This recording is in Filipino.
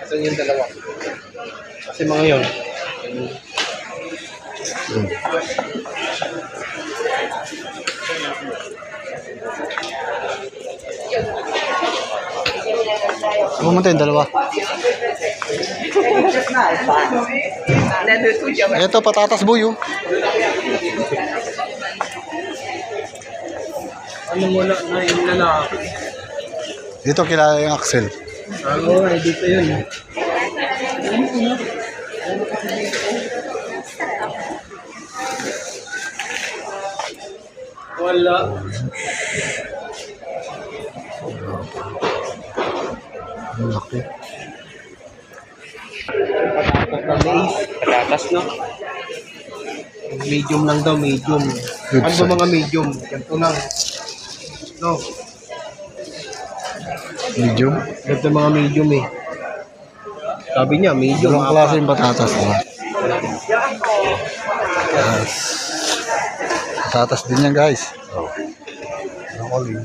Ito yung dalawa. Kasi mga yun. Pumunta yung dalawa. Ito, patatas boy, oh. Ano mo na yung lalaki? Dito kilala yung Axel. Oo, dito yun. Wala. Ang laki. Patatas, no? Medium lang daw, medium. Good Ano ba size. mga medium? Ganito lang. No? Medium. Ganito mga medium eh. Sabi niya, medium. Dalawang klase yung patatas, diba? Yes. Patatas din yan, guys. Ako rin.